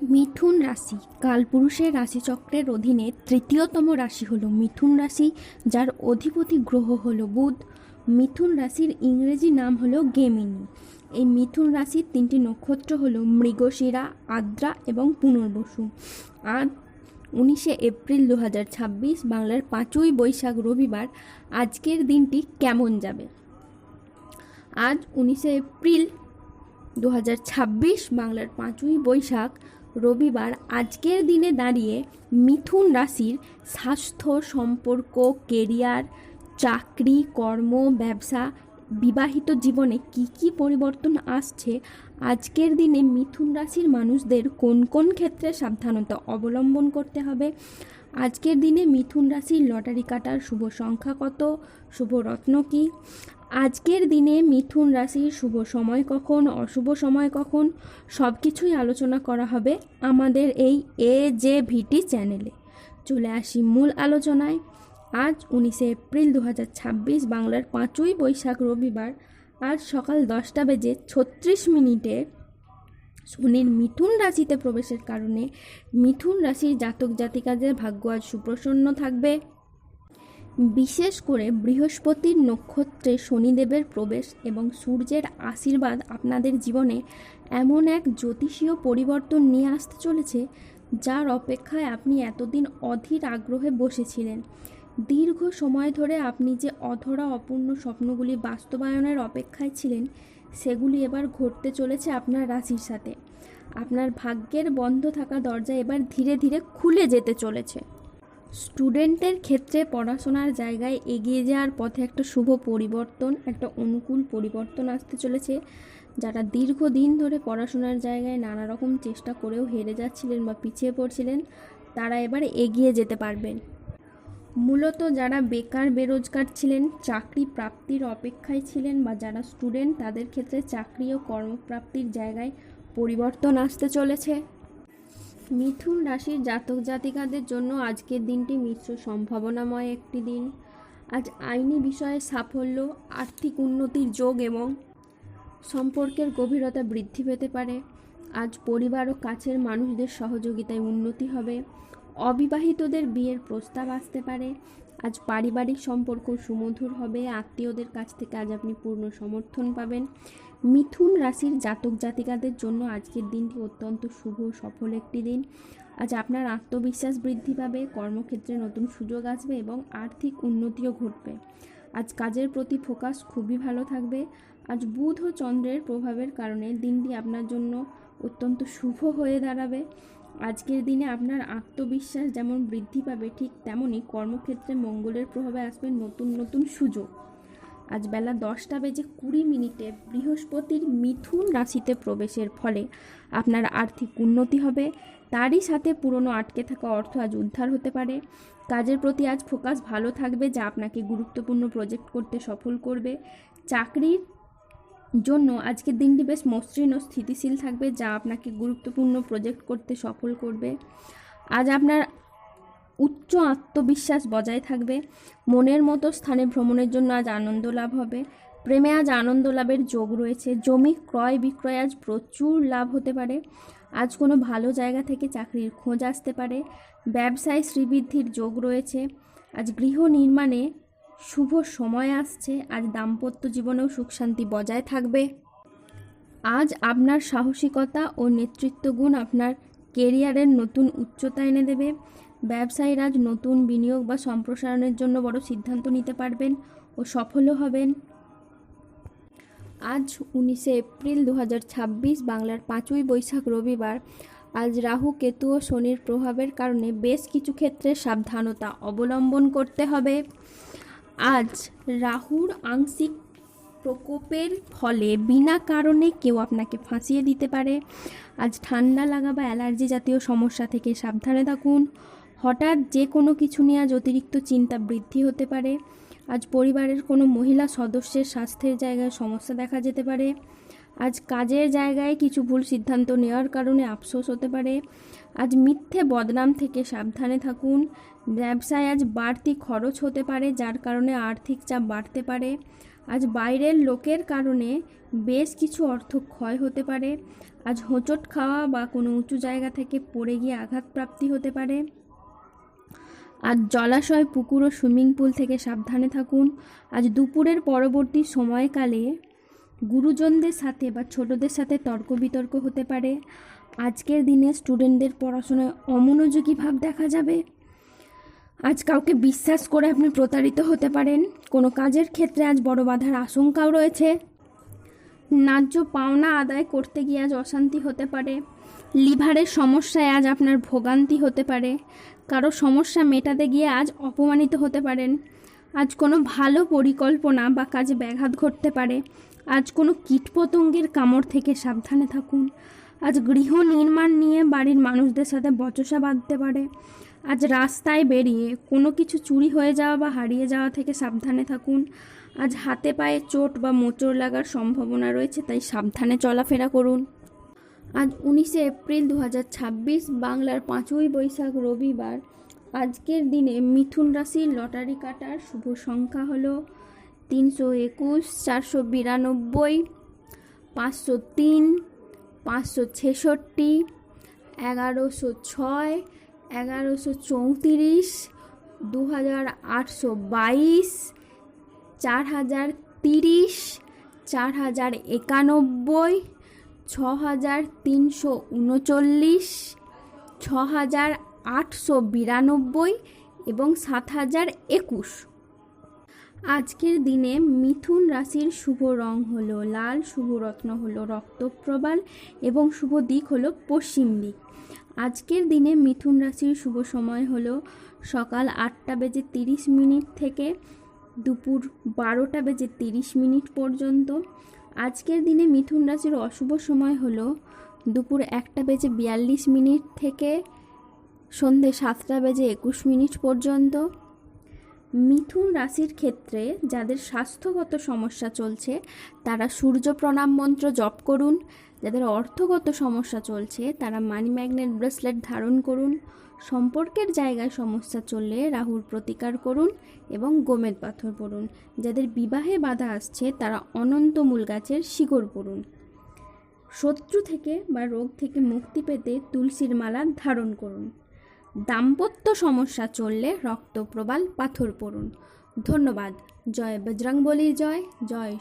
মিথুন রাশি কালপুরুষের রাশিচক্রের অধীনে তৃতীয়তম রাশি হলো মিথুন রাশি, যার অধিপতি গ্রহ হলো বুধ। মিথুন রাশির ইংরেজি নাম হলো গেমিনি। এই মিথুন রাশির তিনটি নক্ষত্র হলো মৃগশিরা, আদ্রা এবং পুনর্বসু। আজ 19শে এপ্রিল 2026 বাংলার 5ই বৈশাখ রবিবার। আজকের দিনটি কেমন যাবে? আজ 19শে এপ্রিল 2026 বাংলার 5ই বৈশাখ রবিবার। আজকের দিনে দাঁড়িয়ে মিথুন রাশির স্বাস্থ্য, সম্পর্ক, কেরিয়ার, চাকরি, কর্ম, ব্যবসা, বিবাহিত জীবনে কি কি পরিবর্তন আসছে, আজকের দিনে মিথুন রাশির মানুষদের কোন কোন ক্ষেত্রে সাবধানতা অবলম্বন করতে হবে, আজকের দিনে মিথুন রাশির লটারি কাটার শুভ সংখ্যা কত, শুভ রত্ন কী, আজকের দিনে মিথুন রাশির শুভ সময় কখন, অশুভ সময় কখন, সব কিছুই আলোচনা করা হবে আমাদের এই AJVT চ্যানেলে। চলে আসি মূল আলোচনায়। আজ 19শে এপ্রিল 2026 বাংলার 5ই বৈশাখ রবিবার। আজ সকাল 10:36 শনির মিথুন রাশিতে প্রবেশের কারণে মিথুন রাশির জাতক জাতিকাদের ভাগ্য আজ সুপ্রসন্ন থাকবে। বিশেষ করে বৃহস্পতির নক্ষত্রে শনিদেবের প্রবেশ এবং সূর্যের আশীর্বাদ আপনাদের জীবনে এমন এক জ্যোতিষীয় পরিবর্তন নিয়ে আসতে চলেছে, যার অপেক্ষায় আপনি এতদিন অধীর আগ্রহে বসেছিলেন। দীর্ঘ সময় ধরে আপনি যে অধরা অপূর্ণ স্বপ্নগুলি বাস্তবায়নের অপেক্ষায় ছিলেন, সেগুলি এবার ঘটতে চলেছে আপনার রাশির সাথে। আপনার ভাগ্যের বন্ধ থাকা দরজা এবার ধীরে ধীরে খুলে যেতে চলেছে। স্টুডেন্টের ক্ষেত্রে পড়াশোনার জায়গায় এগিয়ে যাওয়ার পথে একটা শুভ পরিবর্তন, একটা অনুকূল পরিবর্তন আসতে চলেছে। যারা দীর্ঘদিন ধরে পড়াশোনার জায়গায় নানা রকম চেষ্টা করেও হেরে যাচ্ছিলেন বা পিছিয়ে পড়ছিলেন, তারা এবারে এগিয়ে যেতে পারবেন। মূলত যারা বেকার বেরোজগার ছিলেন, চাকরি প্রাপ্তির অপেক্ষায় ছিলেন, বা যারা স্টুডেন্ট, তাদের ক্ষেত্রে চাকরি ও কর্মপ্রাপ্তির জায়গায় পরিবর্তন আসতে চলেছে। মিথুন রাশির জাতক জাতিকাদের জন্য আজকের দিনটি মিশ্র সম্ভাবনাময় একটি দিন। আজ আইনি বিষয়ে সাফল্য, আর্থিক উন্নতির যোগ এবং সম্পর্কের গভীরতা বৃদ্ধি পেতে পারে। আজ পরিবার ও কাছের মানুষদের সহযোগিতায় উন্নতি হবে। অবিবাহিতদের বিয়ের প্রস্তাব আসতে পারে। আজ পারিবারিক সম্পর্ক সুমধুর হবে। আত্মীয়দের কাছ থেকে আজ আপনি পূর্ণ সমর্থন পাবেন। মিথুন রাশির জাতক জাতিকাদের জন্য আজকের দিনটি অত্যন্ত শুভ সফল একটি দিন। আজ আপনার আত্মবিশ্বাস বৃদ্ধি পাবে, কর্মক্ষেত্রে নতুন সুযোগ আসবে এবং আর্থিক উন্নতিও ঘটবে। আজ কাজের প্রতি ফোকাস খুবই ভালো থাকবে। আজ বুধ ও চন্দ্রের প্রভাবের কারণে দিনটি আপনার জন্য অত্যন্ত শুভ হয়ে দাঁড়াবে। আজকের দিনে আপনার আত্মবিশ্বাস যেমন বৃদ্ধি পাবে, ঠিক তেমনই কর্মক্ষেত্রে মঙ্গলের প্রভাবে আসবে নতুন নতুন সুযোগ। আজ বেলা 10:20 বৃহস্পতির মিথুন রাশিতে প্রবেশের ফলে আপনার আর্থিক উন্নতি হবে। তারই সাথে পুরনো আটকে থাকা অর্থ আজ উদ্ধার হতে পারে। কাজের প্রতি আজ ফোকাস ভালো থাকবে, যা আপনাকে গুরুত্বপূর্ণ প্রজেক্ট করতে সফল করবে। চাকরির জন্য আজকের দিনটি বেশ মসৃণ ও স্থিতিশীল থাকবে, যা আপনাকে গুরুত্বপূর্ণ প্রজেক্ট করতে সফল করবে। আজ আপনার উচ্চ আত্মবিশ্বাস বজায় থাকবে। মনের মতো স্থানে ভ্রমণের জন্য আজ আনন্দ লাভ হবে। প্রেমে আজ আনন্দ লাভের যোগ রয়েছে। জমি ক্রয় বিক্রয় আজ প্রচুর লাভ হতে পারে। আজ কোনো ভালো জায়গা থেকে চাকরির খোঁজ আসতে পারে। ব্যবসায় শ্রীবৃদ্ধির যোগ রয়েছে। আজ গৃহ নির্মাণে শুভ সময় আসছে। আজ দাম্পত্য জীবনেও সুখ শান্তি বজায় থাকবে। আজ আপনার সাহসিকতা ও নেতৃত্ব গুণ আপনার কেরিয়ারের নতুন উচ্চতা এনে দেবে। ব্যবসায়ীরা আজ নতুন বিনিয়োগ বা সম্প্রসারণের জন্য বড় সিদ্ধান্ত নিতে পারবেন ও সফলও হবেন। আজ 19শে এপ্রিল 2026 বাংলার 5ই বৈশাখ রবিবার। আজ রাহু, কেতু ও শনির প্রভাবের কারণে বেশ কিছু ক্ষেত্রে সাবধানতা অবলম্বন করতে হবে। আজ রাহুর আংশিক প্রকোপের ফলে বিনা কারণে কেউ আপনাকে ফাঁসিয়ে দিতে পারে। আজ ঠান্ডা লাগা বা অ্যালার্জি জাতীয় সমস্যা থেকে সাবধানে থাকুন। হঠাৎ যে কোনো কিছু নিয়ে আজ অতিরিক্ত চিন্তা বৃদ্ধি হতে পারে। আজ পরিবারের কোনো মহিলা সদস্যের স্বাস্থ্যের জায়গায় সমস্যা দেখা যেতে পারে। আজ কাজের জায়গায় কিছু ভুল সিদ্ধান্ত নেওয়ার কারণে আফসোস হতে পারে। আজ মিথ্যে বদনাম থেকে সাবধানে থাকুন। ব্যবসায় আজ বাড়তি খরচ হতে পারে, যার কারণে আর্থিক চাপ বাড়তে পারে। আজ বাইরের লোকের কারণে বেশ কিছু অর্থ ক্ষয় হতে পারে। আজ হোঁচট খাওয়া বা কোনো উঁচু জায়গা থেকে পড়ে গিয়ে আঘাতপ্রাপ্তি হতে পারে। আজ জলাশয়, পুকুর ও সুইমিং পুল থেকে সাবধানে থাকুন। আজ দুপুরের পরবর্তী সময়কালে গুরুজনদের সাথে বা ছোটদের সাথে তর্ক বিতর্ক হতে পারে। আজকের দিনে স্টুডেন্টদের পড়াশোনায় অমনোযোগী ভাব দেখা যাবে। আজ কাউকে বিশ্বাস করে আপনি প্রতারিত হতে পারেন। কোনো কাজের ক্ষেত্রে আজ বড় বাধার আশঙ্কাও রয়েছে। ন্যায্য পাওনা আদায় করতে গিয়ে আজ অশান্তি হতে পারে। লিভারের সমস্যায় আজ আপনার ভোগান্তি হতে পারে। কারো সমস্যা মেটাতে গিয়ে আজ অপমানিত হতে পারেন। আজ কোনো ভালো পরিকল্পনা বা কাজে ব্যাঘাত ঘটতে পারে। আজ কোনো কীটপতঙ্গের কামড় থেকে সাবধানে থাকুন। আজ গৃহ নির্মাণ নিয়ে বাড়ির মানুষদের সাথে বচসা বাঁধতে পারে। আজ রাস্তায় বেরিয়ে কোনো কিছু চুরি হয়ে যাওয়া বা হারিয়ে যাওয়া থেকে সাবধানে থাকুন। আজ হাতে পায়ে চোট বা মোচড় লাগার সম্ভাবনা রয়েছে, তাই সাবধানে চলাফেরা করুন। আজ 19শে এপ্রিল 2026, বাংলার 5ই বৈশাখ, রবিবার। আজকের দিনে মিথুন রাশির লটারি কাটার শুভ সংখ্যা হলো 321, 492, 503, 566, 1106, 1134, 2822, 4030, 4091, 6339, 6892 এবং 7021। আজকের দিনে মিথুন রাশির শুভ রং হলো লাল, শুভ রত্ন হলো রক্তপ্রবাল এবং শুভ দিক হলো পশ্চিম দিক। আজকের দিনে মিথুন রাশির শুভ সময় হলো সকাল 8:30 থেকে দুপুর 12:30 পর্যন্ত। আজকের দিনে মিথুন রাশির অশুভ সময় হলো দুপুর 1:42 থেকে সন্ধে 7:21 পর্যন্ত। মিথুন রাশির ক্ষেত্রে যাদের স্বাস্থ্যগত সমস্যা চলছে তারা সূর্য প্রণাম মন্ত্র জপ করুন। যাদের অর্থগত সমস্যা চলছে তারা মানি ম্যাগনেট ব্রেসলেট ধারণ করুন। সম্পর্কের জায়গায় সমস্যা চললে রাহুর প্রতিকার করুন এবং গোমেদ পাথর পড়ুন। যাদের বিবাহে বাধা আসছে তারা অনন্ত মূল গাছের শিকড় পড়ুন। শত্রু থেকে বা রোগ থেকে মুক্তি পেতে তুলসীর মালা ধারণ করুন। দাম্পত্য সমস্যা চললে রক্তপ্রবাল পাথর পড়ুন। ধন্যবাদ। জয় বজরংবলী, জয় জয়।